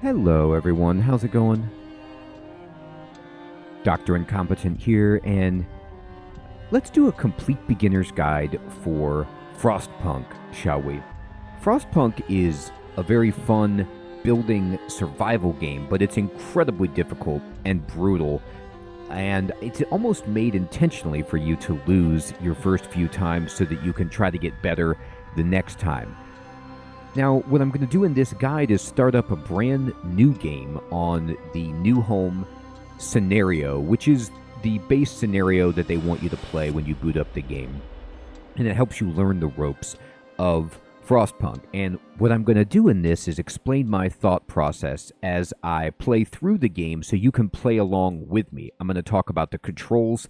Hello everyone, how's it going? Dr. Incompetent here, and let's do a complete beginner's guide for Frostpunk, shall we? Frostpunk is a very fun building survival game, but it's incredibly difficult and brutal, and it's almost made intentionally for you to lose your first few times so that you can try to get better the next time. Now, what I'm going to do in this guide is start up a brand new game on the new home scenario, which is the base scenario that they want you to play when you boot up the game. And it helps you learn the ropes of Frostpunk. And what I'm going to do in this is explain my thought process as I play through the game so you can play along with me. I'm going to talk about the controls,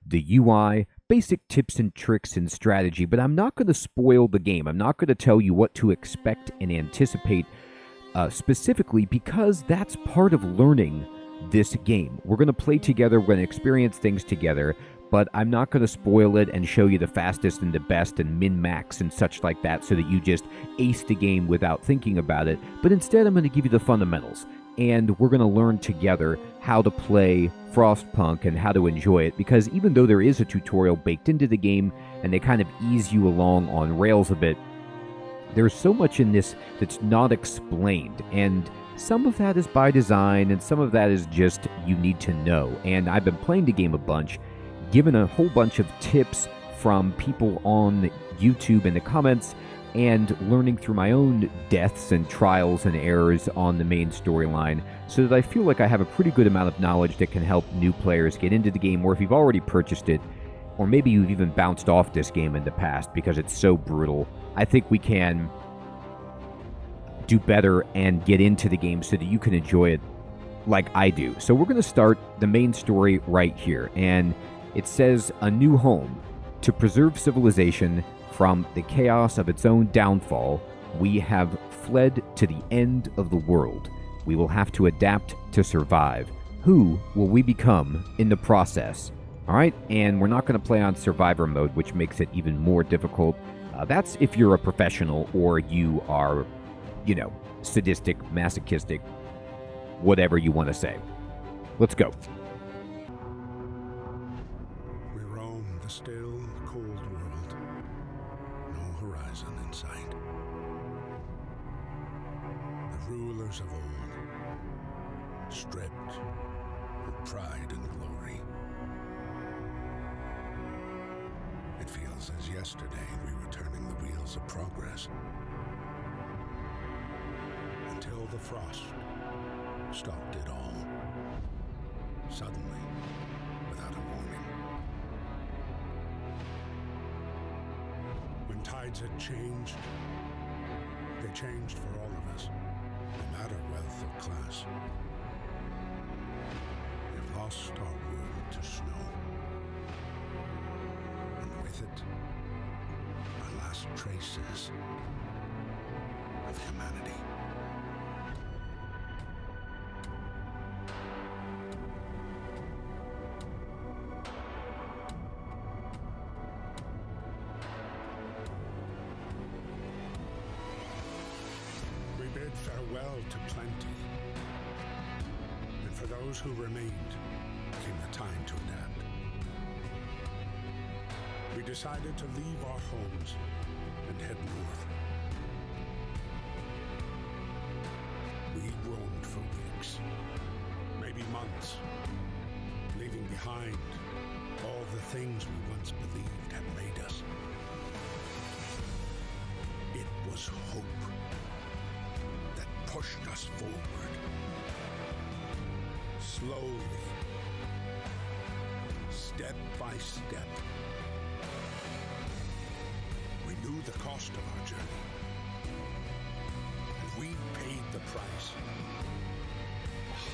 the UI, basic tips and tricks and strategy, but I'm not going to spoil the game. I'm not going to tell you what to expect and anticipate specifically, because that's part of learning this game. We're going to play together, we're going to experience things together, but I'm not going to spoil it and show you the fastest and the best and min-max and such like that so that you just ace the game without thinking about it. But instead, I'm going to give you the fundamentals, and we're going to learn together how to play Frostpunk and how to enjoy it, because even though there is a tutorial baked into the game and they kind of ease you along on rails a bit, there's so much in this that's not explained, and some of that is by design and some of that is just you need to know. And I've been playing the game a bunch, given a whole bunch of tips from people on YouTube in the comments, and learning through my own deaths and trials and errors on the main storyline, so that I feel like I have a pretty good amount of knowledge that can help new players get into the game, or if you've already purchased it, or maybe you've even bounced off this game in the past because it's so brutal, I think we can do better and get into the game so that you can enjoy it like I do. So we're going to start the main story right here, and it says, a new home. To preserve civilization from the chaos of its own downfall, we have fled to the end of the world. We will have to adapt to survive. Who will we become in the process? All right, and we're not going to play on survivor mode, which makes it even more difficult. That's if you're a professional or you are, sadistic, masochistic, whatever you want to say. Let's go. We roam the still, cold world. No horizon in sight. The rulers of old, stripped of pride and glory. It feels as yesterday we were turning the wheels of progress, until the frost stopped it all, suddenly, without a warning. When tides had changed, they changed for all of us, no matter wealth or class. We've lost our world to snow, and with it, our last traces of humanity. We bid farewell to plenty, and for those who remained came the time to adapt. We decided to leave our homes and head north. We roamed for weeks, maybe months, leaving behind all the things we once believed had made us. It was hope that pushed us forward. Slowly, step by step. We knew the cost of our journey, and we paid the price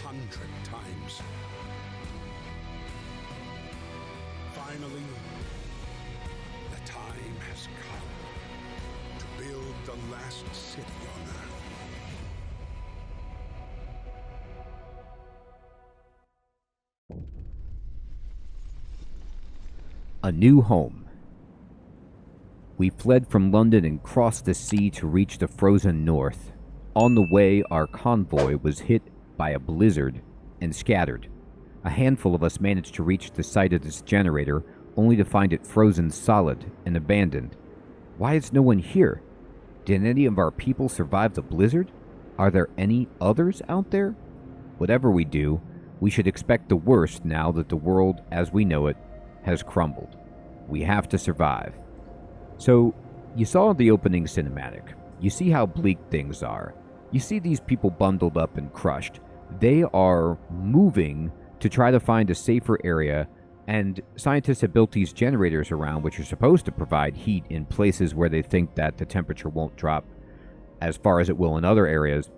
100 times. Finally, the time has come to build the last city on Earth. A new home. We fled from London and crossed the sea to reach the frozen north. On the way, our convoy was hit by a blizzard and scattered. A handful of us managed to reach the site of this generator, only to find it frozen solid and abandoned. Why is no one here? Did any of our people survive the blizzard? Are there any others out there? Whatever we do, we should expect the worst now that the world as we know it has crumbled. We have to survive. So, you saw the opening cinematic. You see how bleak things are. You see these people bundled up and crushed. They are moving to try to find a safer area, and scientists have built these generators around which are supposed to provide heat in places where they think that the temperature won't drop as far as it will in other areas.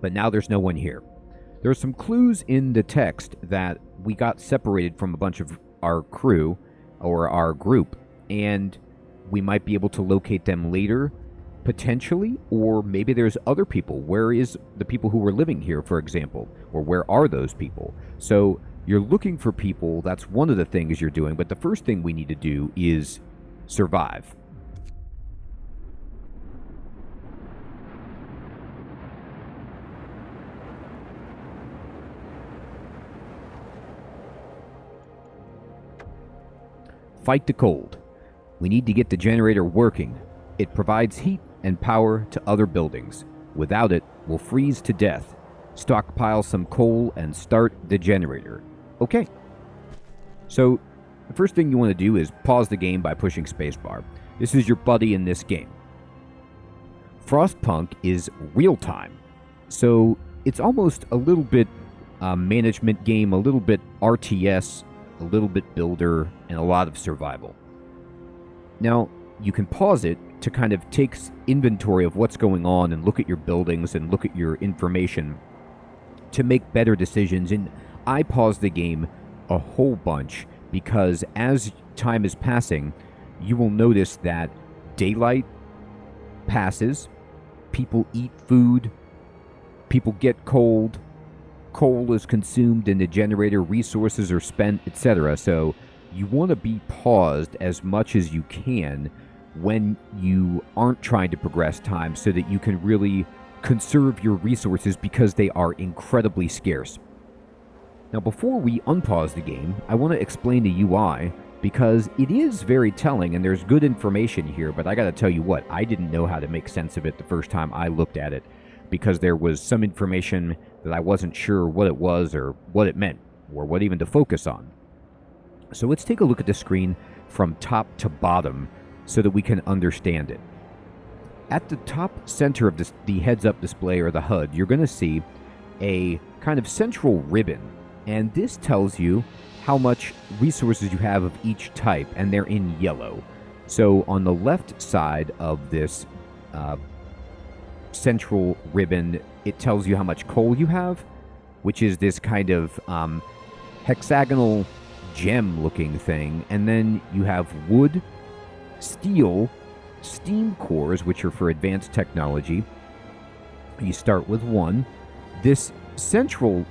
But now there's no one here. There are some clues in the text that we got separated from a bunch of our crew or our group, and we might be able to locate them later, potentially, or maybe there's other people. Where is the people who were living here, for example? Or where are those people? So you're looking for people. That's one of the things you're doing. But the first thing we need to do is survive. Fight the cold. We need to get the generator working. It provides heat and power to other buildings. Without it, we'll freeze to death. Stockpile some coal and start the generator. Okay. So, the first thing you want to do is pause the game by pushing spacebar. This is your buddy in this game. Frostpunk is real-time. So, it's almost a little bit management game, a little bit RTS, a little bit builder, and a lot of survival. Now, you can pause it to kind of take inventory of what's going on and look at your buildings and look at your information to make better decisions. And I paused the game a whole bunch because as time is passing, you will notice that daylight passes, people eat food, people get cold, coal is consumed in the generator, resources are spent, etc. So you want to be paused as much as you can when you aren't trying to progress time so that you can really conserve your resources because they are incredibly scarce. Now, before we unpause the game, I want to explain the UI because it is very telling and there's good information here, but I got to tell you what, I didn't know how to make sense of it the first time I looked at it because there was some information that I wasn't sure what it was or what it meant or what even to focus on. So let's take a look at the screen from top to bottom so that we can understand it. At the top center of the heads-up display or the HUD, you're going to see a kind of central ribbon, and this tells you how much resources you have of each type, and they're in yellow. So on the left side of this central ribbon, it tells you how much coal you have, which is this kind of hexagonal gem-looking thing, and then you have wood, steel, steam cores, which are for advanced technology. You start with 1. This central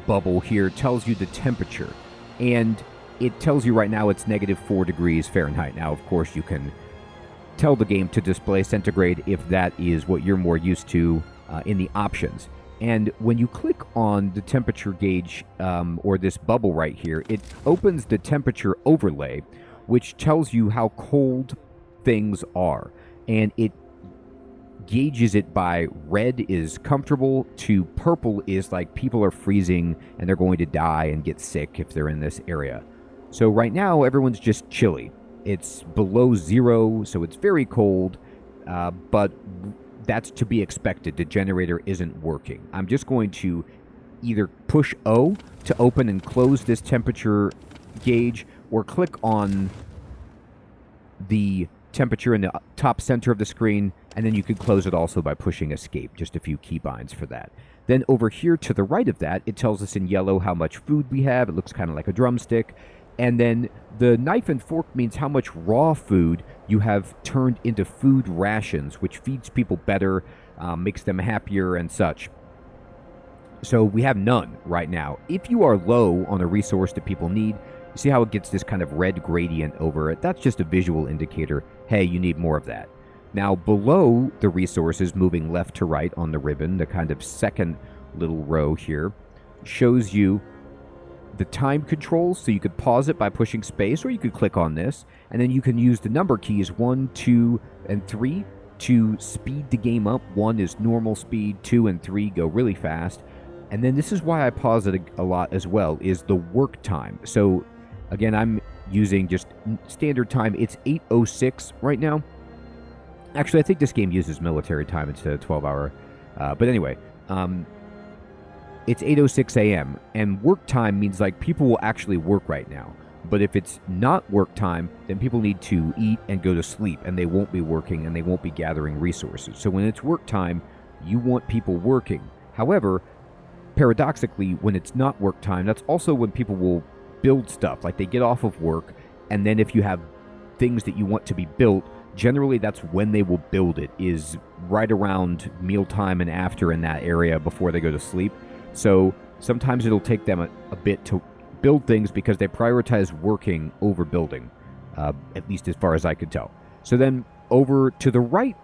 bubble here tells you the temperature, and it tells you right now it's -4 degrees Fahrenheit. Now, of course, you can tell the game to display centigrade if that is what you're more used to in the options. And when you click on the temperature gauge or this bubble right here, it opens the temperature overlay, which tells you how cold things are. And it gauges it by red is comfortable to purple is like people are freezing and they're going to die and get sick if they're in this area. So right now, everyone's just chilly. It's below 0, so it's very cold, but that's to be expected. The generator isn't working. I'm just going to either push O to open and close this temperature gauge, or click on the temperature in the top center of the screen, and then you can close it also by pushing escape, just a few keybinds for that. Then over here to the right of that, it tells us in yellow how much food we have. It looks kind of like a drumstick. And then the knife and fork means how much raw food you have turned into food rations, which feeds people better, makes them happier and such. So we have none right now. If you are low on a resource that people need, you see how it gets this kind of red gradient over it? That's just a visual indicator. Hey, you need more of that. Now, below the resources, moving left to right on the ribbon, the kind of second little row here, shows you the time controls. So you could pause it by pushing space, or you could click on this, and then you can use the number keys 1, 2, and 3 to speed the game up. 1 is normal speed, 2 and 3 go really fast. And then this is why I pause it a lot as well, is the work time. So again, I'm using just standard time. It's 8:06 right now. Actually, I think this game uses military time instead of 12-hour. But anyway, it's 8:06 a.m. and work time means like people will actually work right now. But if it's not work time, then people need to eat and go to sleep, and they won't be working and they won't be gathering resources. So when it's work time, you want people working. However, paradoxically, when it's not work time, that's also when people will build stuff. Like they get off of work, and then if you have things that you want to be built, generally that's when they will build it, is right around mealtime and after in that area before they go to sleep. So sometimes it'll take them a bit to build things because they prioritize working over building, at least as far as I could tell. So then over to the right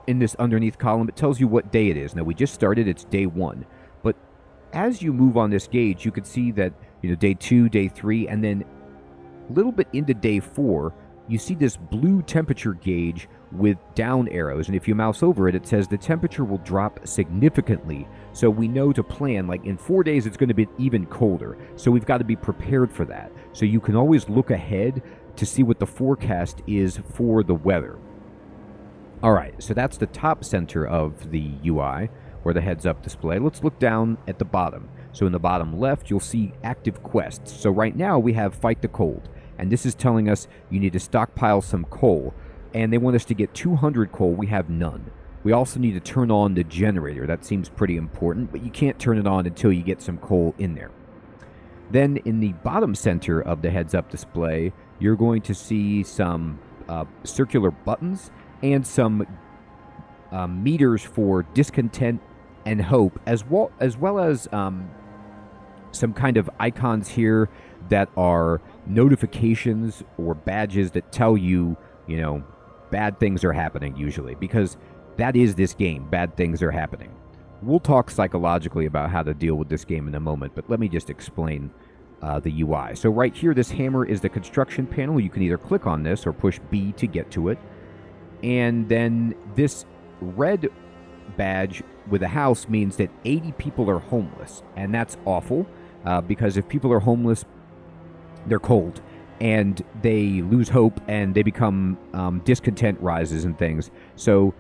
in this underneath column, it tells you what day it is. Now we just started, it's day 1. But as you move on this gauge, you can see that, day 2, day 3, and then a little bit into day 4, you see this blue temperature gauge with down arrows, and if you mouse over it, it says the temperature will drop significantly. So we know to plan, like in 4 days it's going to be even colder. So we've got to be prepared for that. So you can always look ahead to see what the forecast is for the weather. All right, so that's the top center of the UI, or the heads-up display. Let's look down at the bottom. So in the bottom left, you'll see active quests. So right now we have Fight the Cold. And this is telling us you need to stockpile some coal. And they want us to get 200 coal. We have none. We also need to turn on the generator. That seems pretty important, but you can't turn it on until you get some coal in there. Then in the bottom center of the heads-up display, you're going to see some circular buttons and some meters for discontent and hope, as well as some kind of icons here that are notifications or badges that tell you, bad things are happening usually, because that is this game. Bad things are happening. We'll talk psychologically about how to deal with this game in a moment, but let me just explain the UI. So right here, this hammer is the construction panel. You can either click on this or push B to get to it. And then this red badge with a house means that 80 people are homeless, and that's awful, because if people are homeless, they're cold, and they lose hope, and they become discontent rises and things. So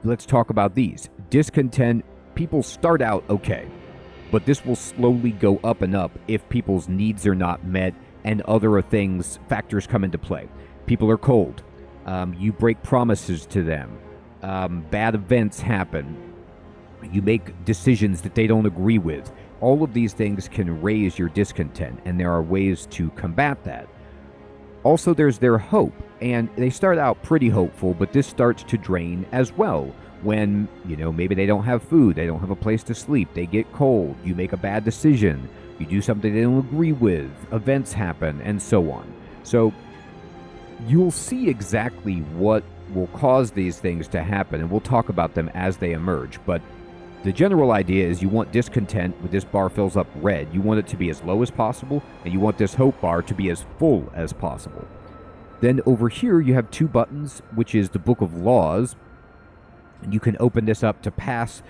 let's talk about these. Discontent, people start out okay, but this will slowly go up and up if people's needs are not met and other factors come into play. People are cold. You break promises to them. Bad events happen. You make decisions that they don't agree with. All of these things can raise your discontent, and there are ways to combat that. Also, there's their hope, and they start out pretty hopeful, but this starts to drain as well. When, maybe they don't have food, they don't have a place to sleep, they get cold, you make a bad decision, you do something they don't agree with, events happen, and so on. So you'll see exactly what will cause these things to happen, and we'll talk about them as they emerge. But the general idea is you want discontent when this bar fills up red. You want it to be as low as possible, and you want this hope bar to be as full as possible. Then over here you have 2 buttons, which is the Book of Laws. And you can open this up to pass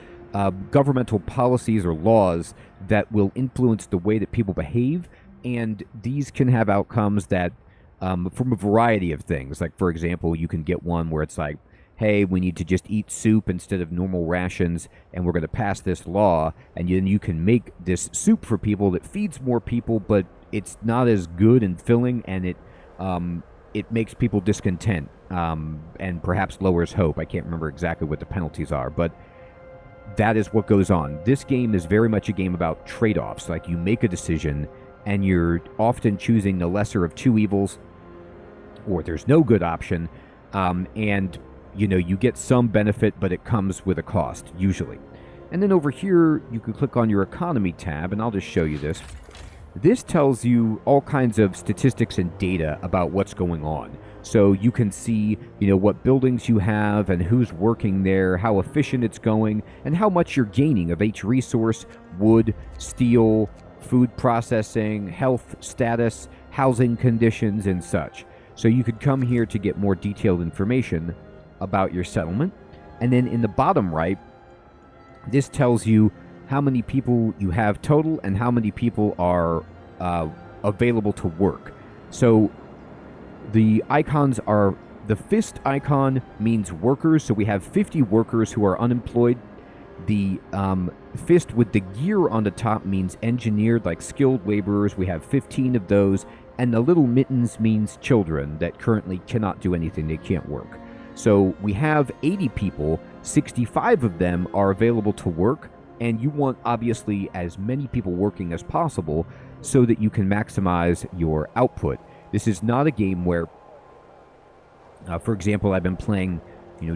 governmental policies or laws that will influence the way that people behave, and these can have outcomes that from a variety of things. Like, for example, you can get one where it's like, hey, we need to just eat soup instead of normal rations, and we're going to pass this law, and then you can make this soup for people that feeds more people, but it's not as good and filling, and it makes people discontent, and perhaps lowers hope. I can't remember exactly what the penalties are, but that is what goes on. This game is very much a game about trade-offs. Like, you make a decision, and you're often choosing the lesser of 2 evils, or there's no good option, and you get some benefit, but it comes with a cost, usually. And then over here, you can click on your economy tab, and I'll just show you this. This tells you all kinds of statistics and data about what's going on. So you can see, what buildings you have and who's working there, how efficient it's going, and how much you're gaining of each resource: wood, steel, food processing, health status, housing conditions, and such. So you could come here to get more detailed information about your settlement. And then in the bottom right, this tells you how many people you have total and how many people are available to work. So the icons are, the fist icon means workers, so we have 50 workers who are unemployed. The fist with the gear on the top means engineered, like skilled laborers. We have 15 of those. And the little mittens means children that currently cannot do anything. They can't work. So we have 80 people. 65 of them are available to work. And you want, obviously, as many people working as possible so that you can maximize your output. This is not a game where, for example, I've been playing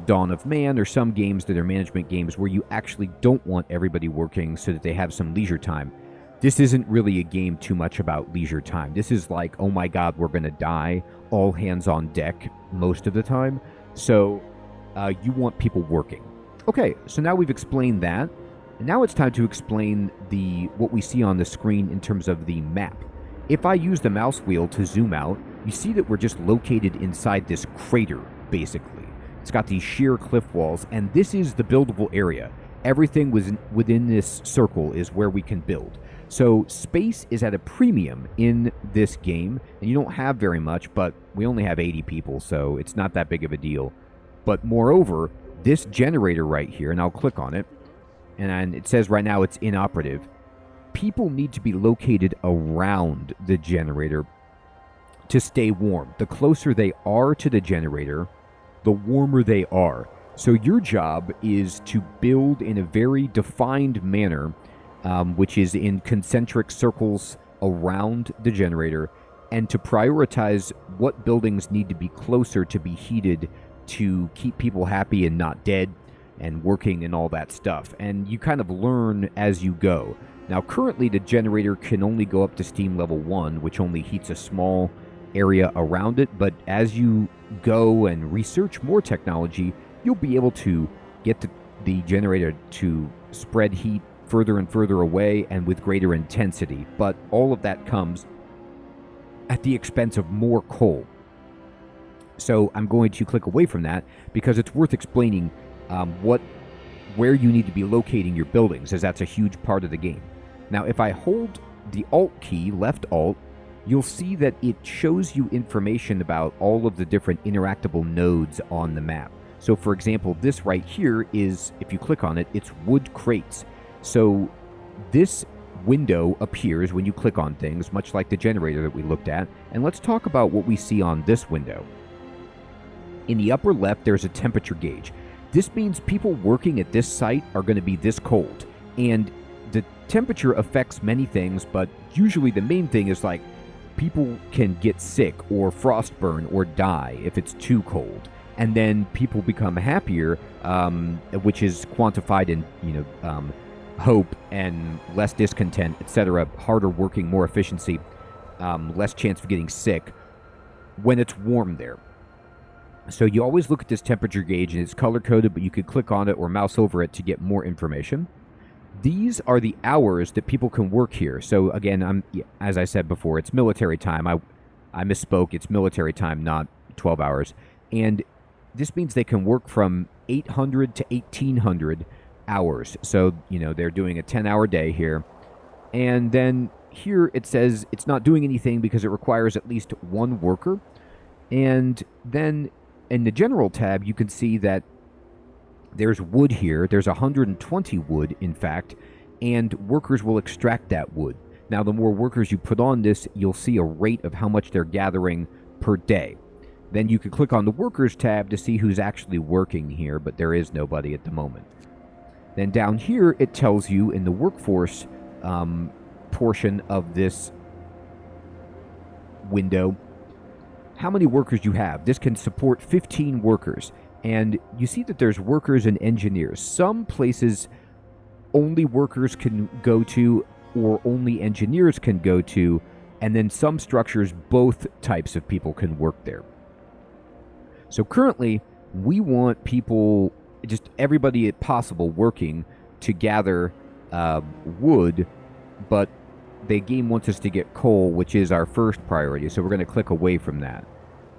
Dawn of Man, or some games that are management games where you actually don't want everybody working so that they have some leisure time. This isn't really a game too much about leisure time. This is like, oh my god, we're going to die, all hands on deck most of the time. So you want people working. Okay, so now we've explained that. And now it's time to explain what we see on the screen in terms of the map. If I use the mouse wheel to zoom out, you see that we're just located inside this crater, basically. It's got these sheer cliff walls, and this is the buildable area. Everything within this circle is where we can build. So space is at a premium in this game, and you don't have very much, but we only have 80 people, so it's not that big of a deal. But moreover, this generator right here, and I'll click on it, and it says right now it's inoperative. People need to be located around the generator to stay warm. The closer they are to the generator, the warmer they are. So your job is to build in a very defined manner, which is in concentric circles around the generator, and to prioritize what buildings need to be closer to be heated to keep people happy and not dead and working and all that stuff. And you kind of learn as you go. Now, currently, the generator can only go up to steam level 1, which only heats a small area around it. But as you go and research more technology, you'll be able to get the generator to spread heat further and further away and with greater intensity. But all of that comes at the expense of more coal. So I'm going to click away from that because it's worth explaining where you need to be locating your buildings, as that's a huge part of the game. Now, if I hold the Alt key, left Alt, you'll see that it shows you information about all of the different interactable nodes on the map. So, for example, this right here is, if you click on it, it's wood crates. So this window appears when you click on things, much like the generator that we looked at. And let's talk about what we see on this window. In the upper left, there's a temperature gauge. This means people working at this site are going to be this cold. And the temperature affects many things, but usually the main thing is like people can get sick or frostburn or die if it's too cold. And then people become happier, which is quantified in, hope and less discontent, etc., harder working, more efficiency, less chance of getting sick when it's warm there. So you always look at this temperature gauge, and it's color-coded, but you could click on it or mouse over it to get more information. These are the hours that people can work here. So again, as I said before, it's military time. I misspoke. It's military time, not 12 hours. And this means they can work from 800 to 1800 hours. So, they're doing a 10-hour day here. And then here it says it's not doing anything because it requires at least one worker. And then in the general tab, you can see that there's wood here. There's 120 wood, in fact, and workers will extract that wood. Now, the more workers you put on this, you'll see a rate of how much they're gathering per day. Then you can click on the workers tab to see who's actually working here, but there is nobody at the moment. Then down here, it tells you in the workforce portion of this window how many workers you have. This can support 15 workers. And you see that there's workers and engineers. Some places only workers can go to. or only engineers can go to, and then some structures both types of people can work there. So currently, we want people, just everybody possible, working to gather wood, but the game wants us to get coal, which is our first priority, so we're going to click away from that.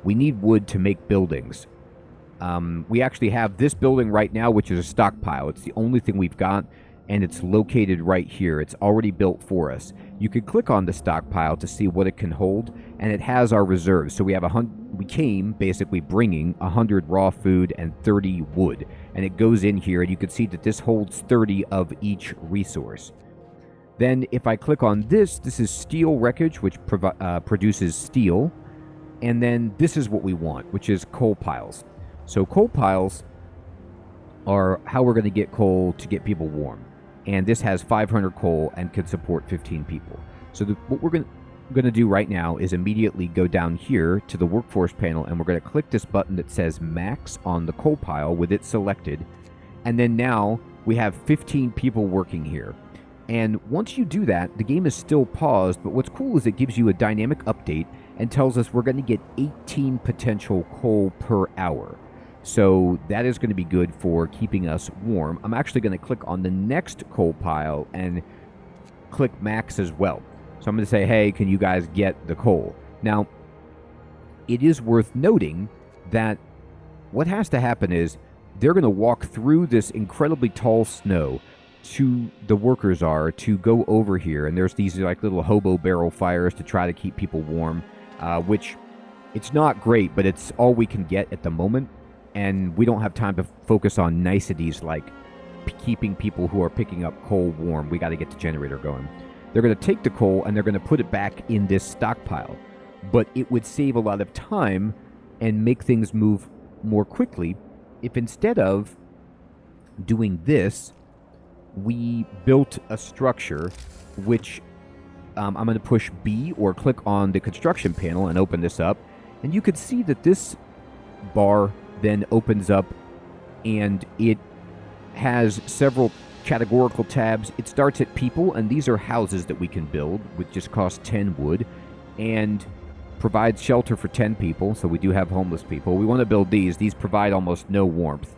We need wood to make buildings. We actually have this building right now, which is a stockpile. It's the only thing we've got, and it's located right here. It's already built for us. You could click on the stockpile to see what it can hold, and it has our reserves. So we have we came basically bringing 100 raw food and 30 wood, and it goes in here, and you can see that this holds 30 of each resource. Then if I click on this is steel wreckage, which produces steel, and then this is what we want, which is coal piles. So coal piles are how we're going to get coal to get people warm. And this has 500 coal and can support 15 people. So what we're going to do right now is immediately go down here to the workforce panel, and we're going to click this button that says max on the coal pile with it selected. And then now we have 15 people working here. And once you do that, the game is still paused, but what's cool is it gives you a dynamic update and tells us we're going to get 18 potential coal per hour. So that is going to be good for keeping us warm. I'm actually going to click on the next coal pile and click max as well. So I'm going to say, hey, can you guys get the coal? Now, it is worth noting that what has to happen is they're going to walk through this incredibly tall snow to the workers are to go over here. And there's these like little hobo barrel fires to try to keep people warm, which it's not great, but it's all we can get at the moment. And we don't have time to focus on niceties like keeping people who are picking up coal warm. We got to get the generator going. They're going to take the coal and they're going to put it back in this stockpile. But it would save a lot of time and make things move more quickly if instead of doing this, we built a structure which I'm going to push B or click on the construction panel and open this up. And you could see that this bar then opens up and it has several categorical tabs. It starts at people, and these are houses that we can build, which just cost 10 wood and provides shelter for 10 people. So we do have homeless people. We want to build these. These provide almost no warmth.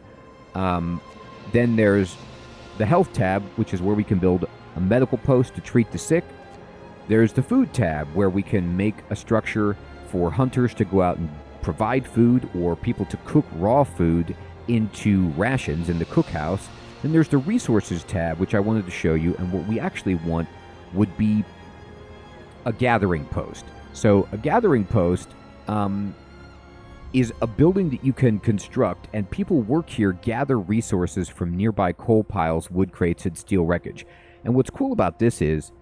Then there's the health tab, which is where we can build a medical post to treat the sick. There's the food tab, where we can make a structure for hunters to go out and provide food or people to cook raw food into rations in the cookhouse. Then there's the resources tab, which I wanted to show you, and what we actually want would be a gathering post. So a gathering post is a building that you can construct, and people work here, gather resources from nearby coal piles, wood crates, and steel wreckage. And what's cool about this is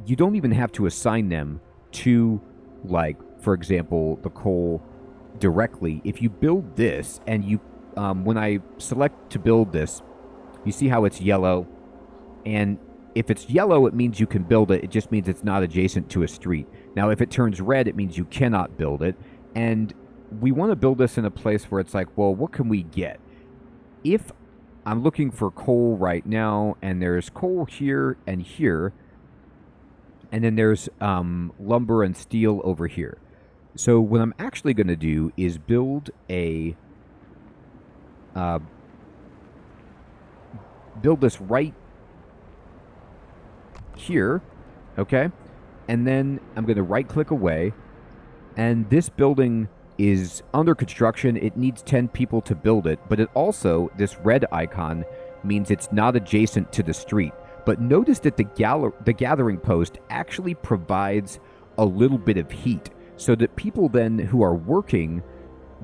you don't even have to assign them to, like, for example, the coal directly. If you build this, and you, when I select to build this, you see how it's yellow? And if it's yellow, it means you can build it. It just means it's not adjacent to a street. Now, if it turns red, it means you cannot build it. And we want to build this in a place where it's like, well, what can we get? If I'm looking for coal right now, and there's coal here and here, and then there's lumber and steel over here. So what I'm actually going to do is build a build this right here, okay? And then I'm going to right-click away, and this building is under construction. It needs 10 people to build it, but it also, this red icon means it's not adjacent to the street. But notice that the gathering post actually provides a little bit of heat, so that people then who are working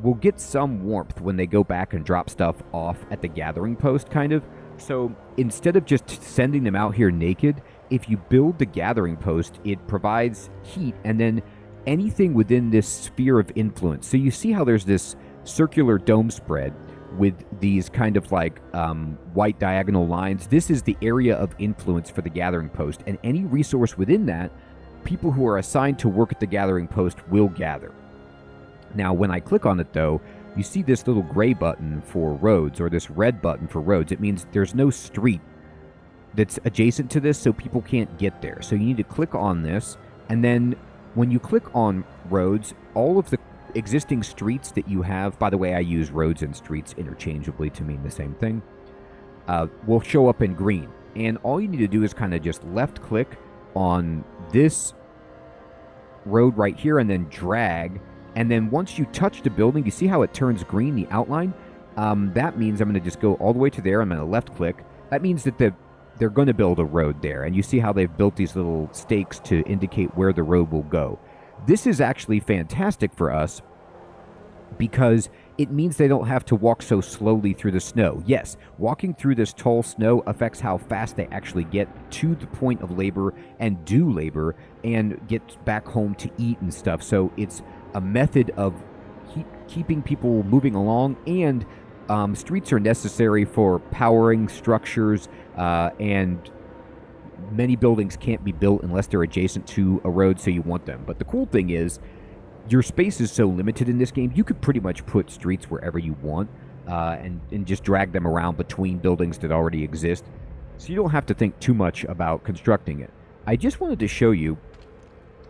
will get some warmth when they go back and drop stuff off at the gathering post, kind of. So instead of just sending them out here naked, if you build the gathering post, it provides heat, and then anything within this sphere of influence. So you see how there's this circular dome spread with these kind of like white diagonal lines. This is the area of influence for the gathering post, and any resource within that, people who are assigned to work at the gathering post will gather. Now, when I click on it, though, you see this little gray button for roads, or this red button for roads. It means there's no street that's adjacent to this so people can't get there. So you need to click on this, and then when you click on roads, all of the existing streets that you have, by the way, I use roads and streets interchangeably to mean the same thing, will show up in green. And all you need to do is kind of just left click on this road right here and then drag. And then once you touch the building, you see how it turns green, the outline? That means I'm going to just go all the way to there. I'm going to left click. That means that they're going to build a road there. And you see how they've built these little stakes to indicate where the road will go. This is actually fantastic for us because it means they don't have to walk so slowly through the snow. Yes, walking through this tall snow affects how fast they actually get to the point of labor and do labor and get back home to eat and stuff. So it's a method of keeping people moving along, and streets are necessary for powering structures, and many buildings can't be built unless they're adjacent to a road, so you want them. But the cool thing is, your space is so limited in this game, you could pretty much put streets wherever you want, and just drag them around between buildings that already exist, so you don't have to think too much about constructing it. I just wanted to show you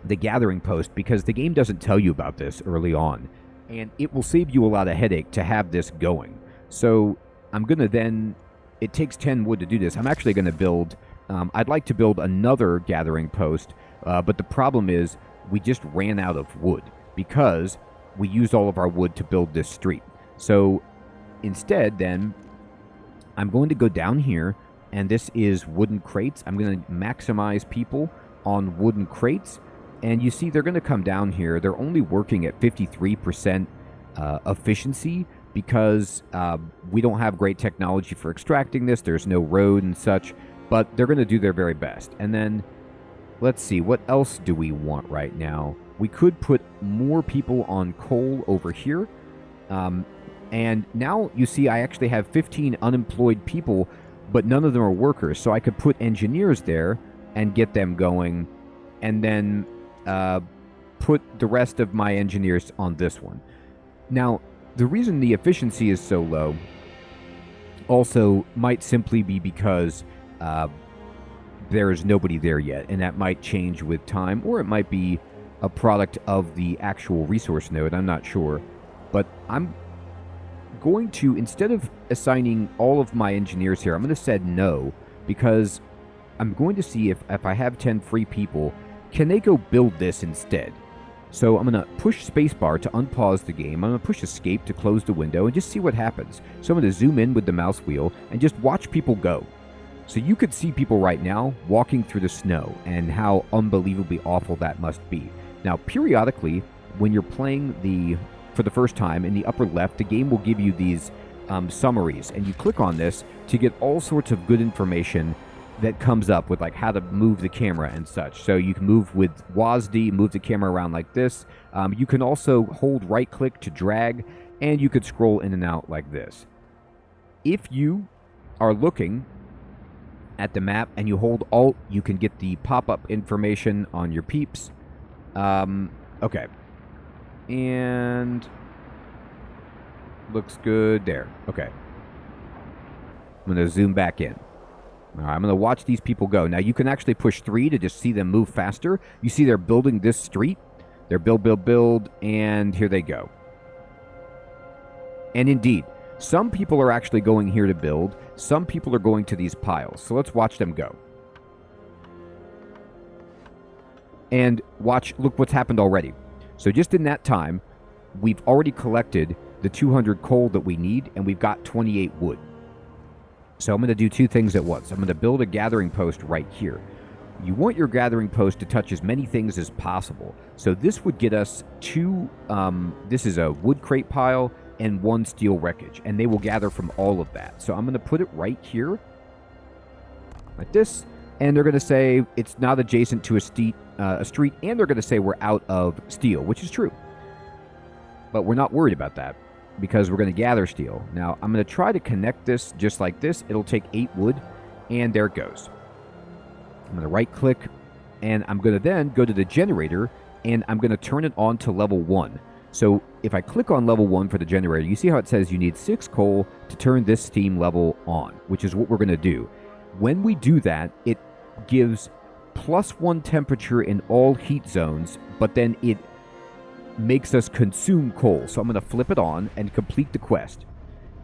the gathering post because the game doesn't tell you about this early on, and it will save you a lot of headache to have this going. So I'm going to then, it takes 10 wood to do this. I'm actually going to build, I'd like to build another gathering post, but the problem is we just ran out of wood because we used all of our wood to build this street. So instead then, I'm going to go down here, and this is wooden crates. I'm going to maximize people on wooden crates, and you see they're going to come down here. They're only working at 53% efficiency because we don't have great technology for extracting this. There's no road and such, but they're going to do their very best. And then let's see, what else do we want right now? We could put more people on coal over here. And now you see I actually have 15 unemployed people, but none of them are workers. So I could put engineers there and get them going, and then put the rest of my engineers on this one. Now, the reason the efficiency is so low also might simply be because there is nobody there yet, and that might change with time, or it might be a product of the actual resource node. I'm not sure. But I'm going to, instead of assigning all of my engineers here, I'm going to set no, because I'm going to see if I have 10 free people, can they go build this instead? So I'm going to push spacebar to unpause the game. I'm going to push escape to close the window and just see what happens. So I'm going to zoom in with the mouse wheel and just watch people go. So you could see people right now walking through the snow and how unbelievably awful that must be. Now, periodically, when you're playing for the first time, in the upper left, the game will give you these summaries, and you click on this to get all sorts of good information that comes up with like how to move the camera and such. So you can move with WASD, move the camera around like this. You can also hold right click to drag, and you could scroll in and out like this. If you are looking at the map and you hold Alt, you can get the pop-up information on your peeps. Okay. And looks good there. Okay. I'm going to zoom back in. All right, I'm going to watch these people go. Now, you can actually push 3 to just see them move faster. You see they're building this street. They're build, and here they go. And indeed, some people are actually going here to build. Some people are going to these piles. So let's watch them go. And look what's happened already. So just in that time, we've already collected the 200 coal that we need, and we've got 28 wood. So I'm going to do 2 things at once. I'm going to build a gathering post right here. You want your gathering post to touch as many things as possible. So this would get us 2, this is a wood crate pile and 1 steel wreckage, and they will gather from all of that. So I'm going to put it right here, like this, and they're going to say it's not adjacent to a street, and they're going to say we're out of steel, which is true. But we're not worried about that, because we're going to gather steel. Now, I'm going to try to connect this just like this. It'll take 8 wood, and there it goes. I'm going to right-click, and I'm going to then go to the generator, and I'm going to turn it on to level 1. So if I click on level 1 for the generator, you see how it says you need 6 coal to turn this steam level on, which is what we're going to do. When we do that, it gives +1 temperature in all heat zones, but then it makes us consume coal. So I'm going to flip it on and complete the quest.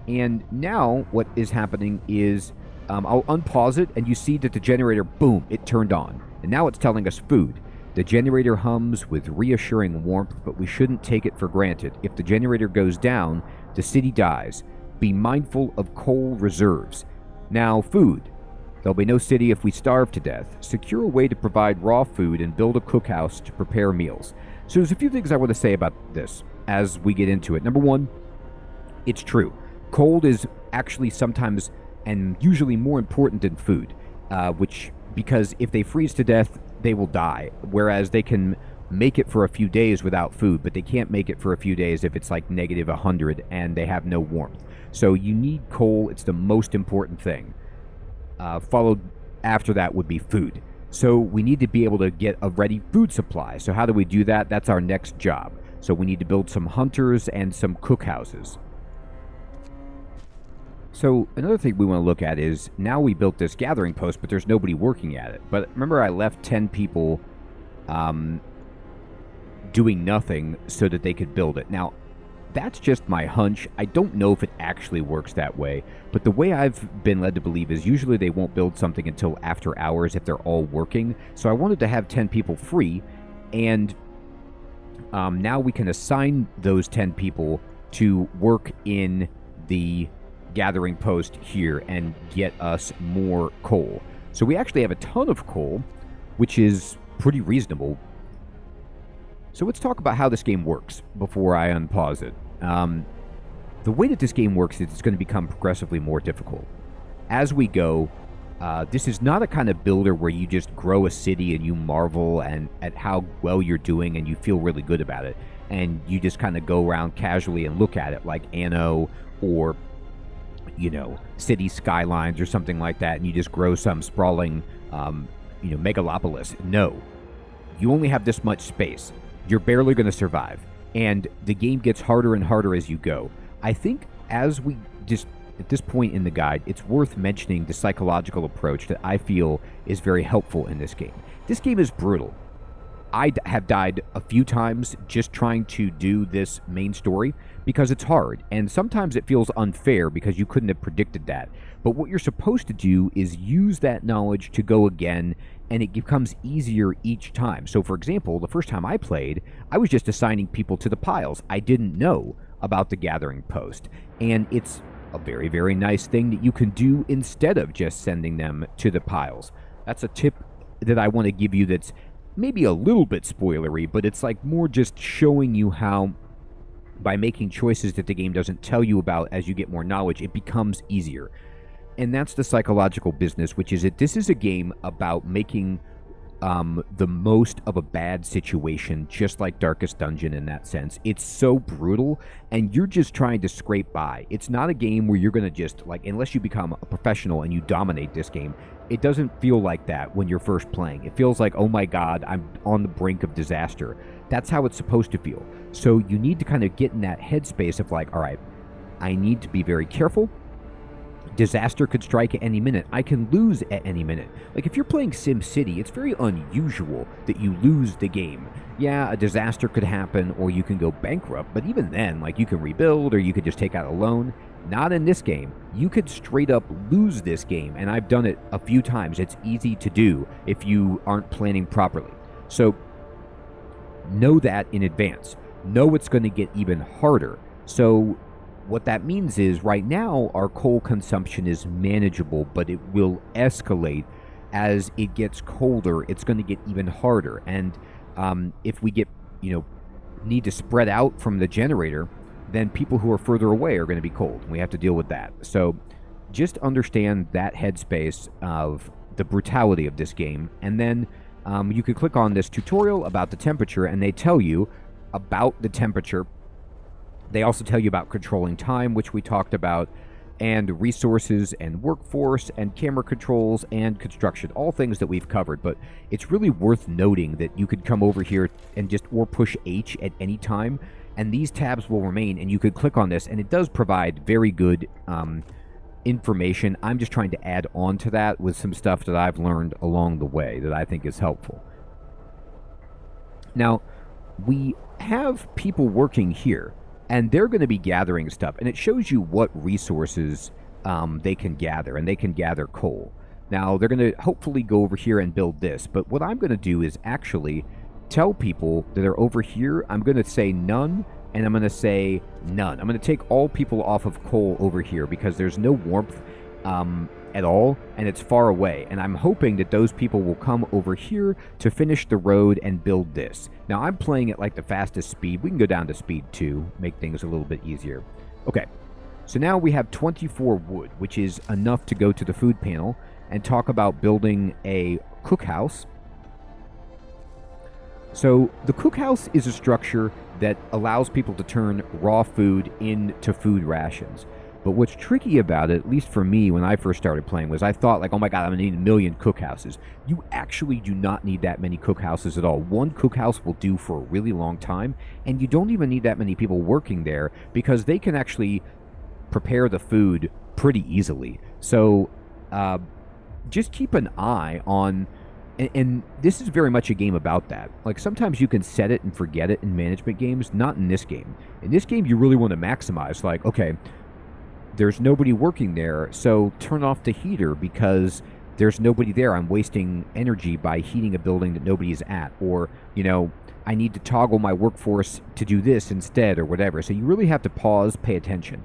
And now what is happening is I'll unpause it, and you see that the generator, boom, it turned on. And now it's telling us food. The generator hums with reassuring warmth, but we shouldn't take it for granted. If the generator goes down, the city dies. Be mindful of coal reserves. Now, food. There'll be no city if we starve to death. Secure a way to provide raw food and build a cookhouse to prepare meals. So there's a few things I want to say about this as we get into it. Number one, it's true. Coal is actually sometimes and usually more important than food, because if they freeze to death, they will die, whereas they can make it for a few days without food, but they can't make it for a few days if it's like -100 and they have no warmth. So you need coal. It's the most important thing. Followed after that would be food. So we need to be able to get a ready food supply. So how do we do that? That's our next job. So we need to build some hunters and some cookhouses. So another thing we want to look at is, now we built this gathering post, but there's nobody working at it. But remember, I left 10 people doing nothing so that they could build it. Now, that's just my hunch. I don't know if it actually works that way, but the way I've been led to believe is usually they won't build something until after hours if they're all working. So I wanted to have 10 people free, and now we can assign those 10 people to work in the gathering post here and get us more coal. So we actually have a ton of coal, which is pretty reasonable. So let's talk about how this game works before I unpause it. The way that this game works is it's going to become progressively more difficult. As we go, this is not a kind of builder where you just grow a city and you marvel at how well you're doing and you feel really good about it. And you just kind of go around casually and look at it like Anno or city skylines or something like that, and you just grow some sprawling, megalopolis. No. You only have this much space. You're barely going to survive. And the game gets harder and harder as you go. I think at this point in the guide, it's worth mentioning the psychological approach that I feel is very helpful in this game. This game is brutal. I have died a few times just trying to do this main story because it's hard, and sometimes it feels unfair because you couldn't have predicted that. But what you're supposed to do is use that knowledge to go again, and it becomes easier each time. So, for example, the first time I played, I was just assigning people to the piles. I didn't know about the gathering post, and it's a very, very nice thing that you can do instead of just sending them to the piles. That's a tip that I want to give you that's maybe a little bit spoilery, but it's like more just showing you how by making choices that the game doesn't tell you about as you get more knowledge, it becomes easier. And that's the psychological business, which is that this is a game about making the most of a bad situation, just like Darkest Dungeon in that sense. It's so brutal, and you're just trying to scrape by. It's not a game where you're going to just, unless you become a professional and you dominate this game, it doesn't feel like that when you're first playing. It feels like, oh my god, I'm on the brink of disaster. That's how it's supposed to feel. So you need to kind of get in that headspace of all right, I need to be very careful. Disaster could strike at any minute. I can lose at any minute. If you're playing SimCity, it's very unusual that you lose the game. Yeah, a disaster could happen, or you can go bankrupt, but even then, you can rebuild, or you could just take out a loan. Not in this game. You could straight up lose this game, and I've done it a few times. It's easy to do if you aren't planning properly. So, know that in advance. Know it's going to get even harder. So, what that means is, right now, our coal consumption is manageable, but it will escalate as it gets colder. It's going to get even harder. And if we get, need to spread out from the generator, then people who are further away are going to be cold. We have to deal with that. So just understand that headspace of the brutality of this game. And then you can click on this tutorial about the temperature, and they tell you about the temperature. They also tell you about controlling time, which we talked about, and resources and workforce and camera controls and construction, all things that we've covered. But it's really worth noting that you could come over here and or push H at any time, and these tabs will remain, and you could click on this, and it does provide very good information. I'm just trying to add on to that with some stuff that I've learned along the way that I think is helpful. Now, we have people working here, and they're going to be gathering stuff, and it shows you what resources they can gather, and they can gather coal. Now, they're going to hopefully go over here and build this, but what I'm going to do is actually tell people that are over here, I'm going to say none, and I'm going to say none. I'm going to take all people off of coal over here because there's no warmth at all, and it's far away. And I'm hoping that those people will come over here to finish the road and build this. Now, I'm playing at like the fastest speed. We can go down to speed 2, make things a little bit easier. Okay, so now we have 24 wood, which is enough to go to the food panel and talk about building a cookhouse. So the cookhouse is a structure that allows people to turn raw food into food rations. But what's tricky about it, at least for me when I first started playing, was I thought like, oh my god, I'm going to need 1 million cookhouses. You actually do not need that many cookhouses at all. One cookhouse will do for a really long time, and you don't even need that many people working there because they can actually prepare the food pretty easily. So just keep an eye on... And this is very much a game about that. Like, sometimes you can set it and forget it in management games, not in this game. In this game, you really want to maximize, like, okay, there's nobody working there, so turn off the heater because there's nobody there. I'm wasting energy by heating a building that nobody's at. Or, you know, I need to toggle my workforce to do this instead or whatever. So you really have to pause, pay attention.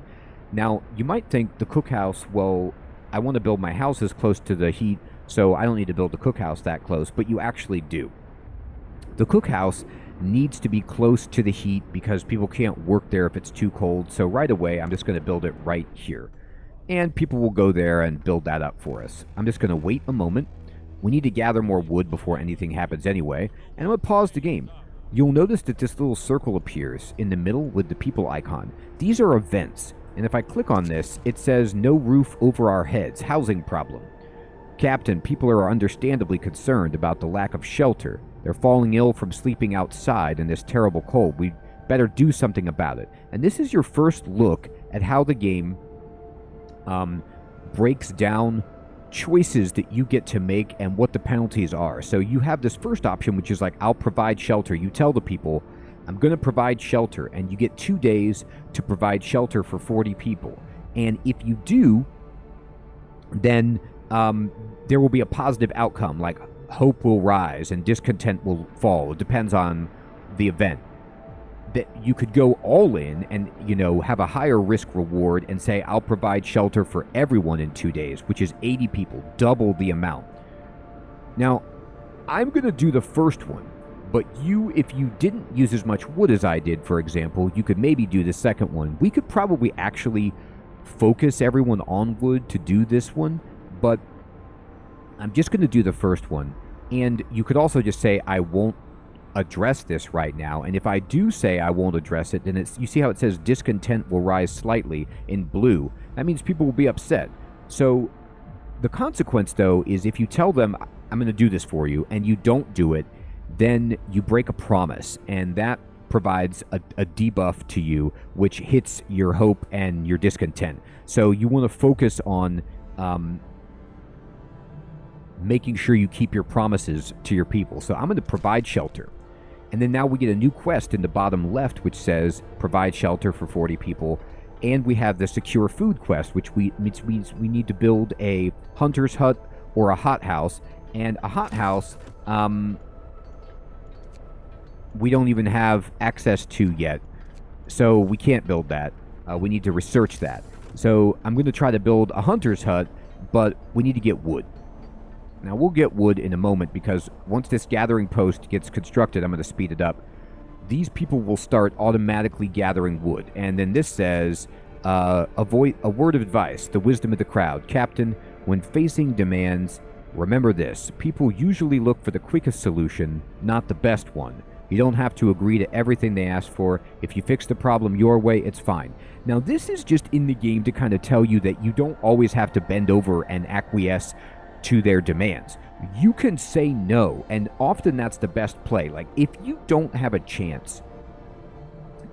Now, you might think the cookhouse, well, I want to build my house as close to the heat, so I don't need to build the cookhouse that close, but you actually do. The cookhouse needs to be close to the heat because people can't work there if it's too cold, so right away I'm just going to build it right here. And people will go there and build that up for us. I'm just going to wait a moment. We need to gather more wood before anything happens anyway, and I'm going to pause the game. You'll notice that this little circle appears in the middle with the people icon. These are events, and if I click on this, it says no roof over our heads, housing problem. Captain, people are understandably concerned about the lack of shelter. They're falling ill from sleeping outside in this terrible cold. We'd better do something about it. And this is your first look at how the game breaks down choices that you get to make and what the penalties are. So you have this first option, which is like, I'll provide shelter. You tell the people, I'm going to provide shelter, and you get 2 days to provide shelter for 40 people. And if you do, then there will be a positive outcome, like hope will rise and discontent will fall. It depends on the event. That you could go all in and, you know, have a higher risk reward and say, I'll provide shelter for everyone in 2 days, which is 80 people, double the amount. Now, I'm going to do the first one, but you, if you didn't use as much wood as I did, for example, you could maybe do the second one. We could probably actually focus everyone on wood to do this one, but I'm just going to do the first one. And you could also just say, I won't address this right now. And if I do say I won't address it, then it's, you see how it says discontent will rise slightly in blue. That means people will be upset. So the consequence, though, is if you tell them, I'm going to do this for you, and you don't do it, then you break a promise. And that provides a debuff to you, which hits your hope and your discontent. So you want to focus on making sure you keep your promises to your people. So I'm going to provide shelter. And then now we get a new quest in the bottom left, which says provide shelter for 40 people. And we have the secure food quest, which means we need to build a hunter's hut or a hothouse. And a hothouse, we don't even have access to yet. So we can't build that. We need to research that. So I'm going to try to build a hunter's hut, but we need to get wood. Now, we'll get wood in a moment because once this gathering post gets constructed, I'm going to speed it up. These people will start automatically gathering wood. And then this says, a word of advice, the wisdom of the crowd. Captain, when facing demands, remember this. People usually look for the quickest solution, not the best one. You don't have to agree to everything they ask for. If you fix the problem your way, it's fine. Now, this is just in the game to kind of tell you that you don't always have to bend over and acquiesce to their demands. You can say no, and often that's the best play. Like, if you don't have a chance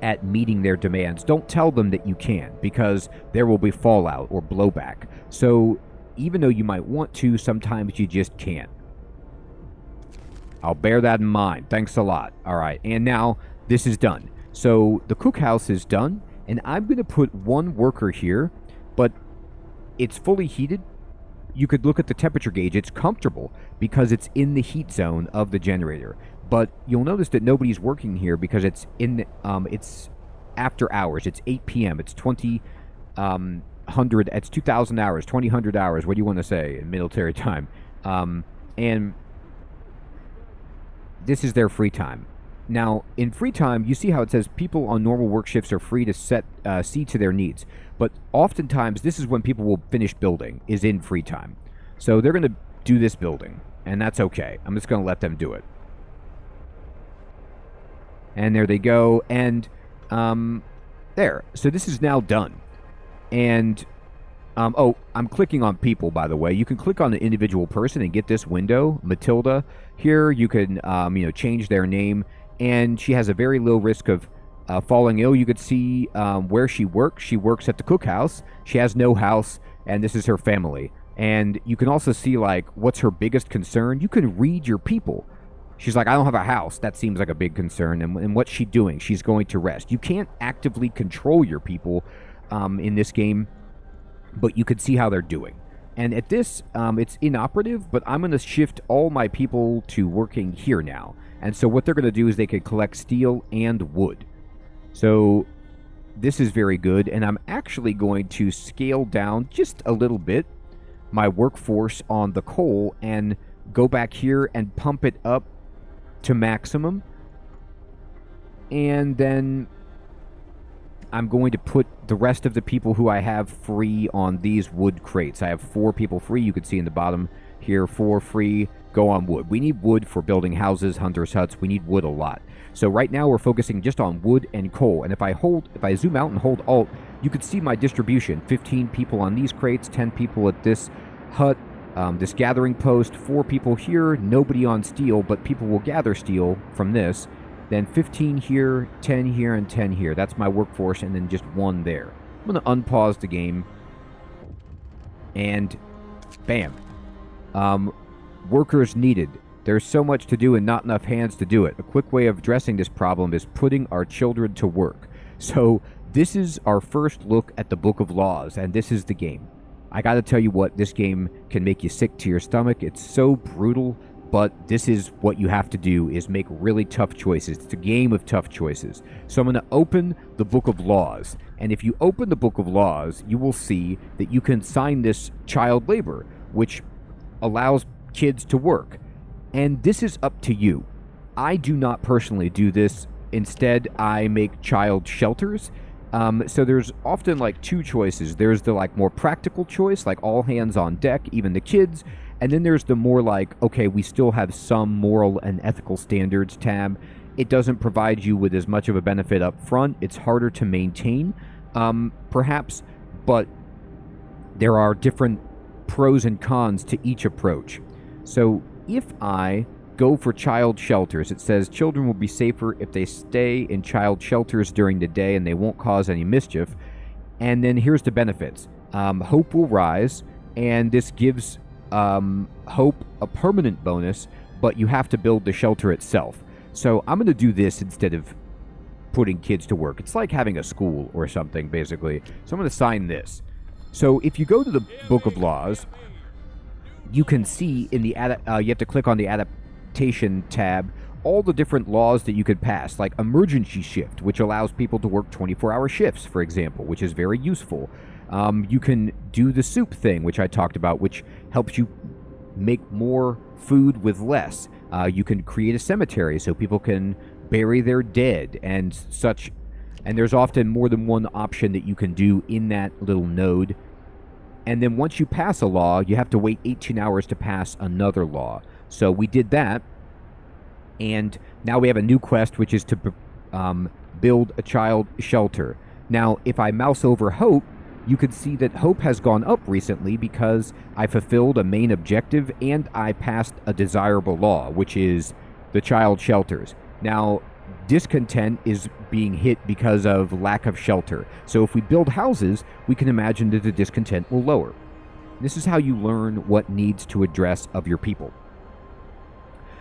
at meeting their demands. Don't tell them that you can't, because there will be fallout or blowback. So even though you might want to, sometimes you just can't. I'll bear that in mind. Thanks a lot. All right, and now this is done. So the cookhouse is done, and I'm going to put one worker here, but it's fully heated. You could look at the temperature gauge. It's comfortable because it's in the heat zone of the generator. But you'll notice that nobody's working here because it's it's after hours. It's 8 p.m. It's 2000. It's 2,000 hours, 2,000 hours. What do you want to say in military time? And this is their free time. Now, in free time, you see how it says people on normal work shifts are free to see to their needs. But oftentimes, this is when people will finish building, is in free time. So they're going to do this building, and that's okay. I'm just going to let them do it. And there they go, and there. So this is now done. And, oh, I'm clicking on people, by the way. You can click on the individual person and get this window, Matilda. Here, you can, change their name. And she has a very low risk of falling ill. You could see where she works. She works at the cookhouse. She has no house, and this is her family. And you can also see, like, what's her biggest concern. You can read your people. She's like, I don't have a house. That seems like a big concern. And what's she doing? She's going to rest. You can't actively control your people in this game, but you can see how they're doing. And at this, it's inoperative, but I'm going to shift all my people to working here now. And so what they're going to do is they can collect steel and wood. So this is very good, and I'm actually going to scale down just a little bit my workforce on the coal and go back here and pump it up to maximum. And then I'm going to put the rest of the people who I have free on these wood crates. I have 4 people free. You can see in the bottom here, 4 free. Go on wood. We need wood for building houses, hunters' huts. We need wood a lot. So right now we're focusing just on wood and coal. And if I zoom out and hold Alt, you can see my distribution. 15 people on these crates, 10 people at this hut, this gathering post, 4 people here, nobody on steel, but people will gather steel from this. Then 15 here, 10 here, and 10 here. That's my workforce, and then just 1 there. I'm going to unpause the game. And bam. Workers needed. There's so much to do and not enough hands to do it. A quick way of addressing this problem is putting our children to work. So this is our first look at the Book of Laws, and this is the game. I gotta tell you what, this game can make you sick to your stomach. It's so brutal, but this is what you have to do, is make really tough choices. It's a game of tough choices. So I'm going to open the Book of Laws. And if you open the Book of Laws, you will see that you can sign this child labor, which allows kids to work. And this is up to you. I do not personally do this. Instead, I make child shelters. So there's often like 2 choices. There's the like more practical choice, like all hands on deck, even the kids. And then there's the more like, okay, we still have some moral and ethical standards tab. It doesn't provide you with as much of a benefit up front. It's harder to maintain, perhaps, but there are different pros and cons to each approach. So if I go for child shelters, it says children will be safer if they stay in child shelters during the day and they won't cause any mischief. And then here's the benefits. Hope will rise, and this gives Hope a permanent bonus, but you have to build the shelter itself. So I'm going to do this instead of putting kids to work. It's like having a school or something, basically. So I'm going to sign this. So if you go to the Book of Laws, you can see in the you have to click on the adaptation tab all the different laws that you could pass, like emergency shift, which allows people to work 24-hour shifts, for example, which is very useful. You can do the soup thing, which I talked about, which helps you make more food with less. You can create a cemetery so people can bury their dead and such. And there's often more than one option that you can do in that little node. And then once you pass a law, you have to wait 18 hours to pass another law. So we did that. And now we have a new quest, which is to build a child shelter. Now, if I mouse over Hope, you can see that Hope has gone up recently because I fulfilled a main objective and I passed a desirable law, which is the child shelters. Now, Discontent is being hit because of lack of shelter. So if we build houses, we can imagine that the discontent will lower. This is how you learn what needs to address of your people.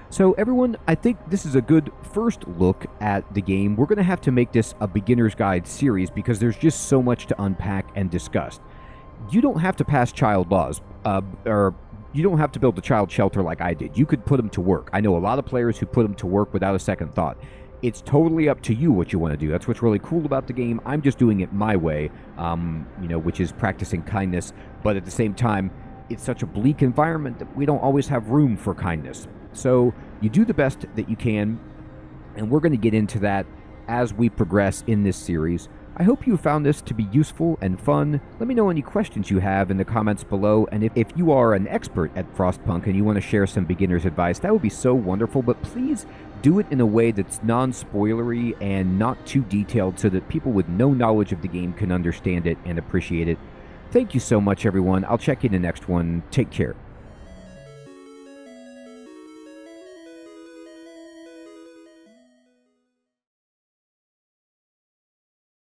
So everyone, I think this is a good first look at the game. We're going to have to make this a beginner's guide series because there's just so much to unpack and discuss. You don't have to pass child laws, or you don't have to build a child shelter like I did. You could put them to work. I know a lot of players who put them to work without a second thought. It's totally up to you what you want to do. That's what's really cool about the game. I'm just doing it my way, which is practicing kindness. But at the same time, it's such a bleak environment that we don't always have room for kindness. So you do the best that you can, and we're going to get into that as we progress in this series. I hope you found this to be useful and fun. Let me know any questions you have in the comments below, and if you are an expert at Frostpunk and you want to share some beginner's advice, that would be so wonderful, but please do it in a way that's non-spoilery and not too detailed so that people with no knowledge of the game can understand it and appreciate it. Thank you so much, everyone. I'll check you in the next one. Take care.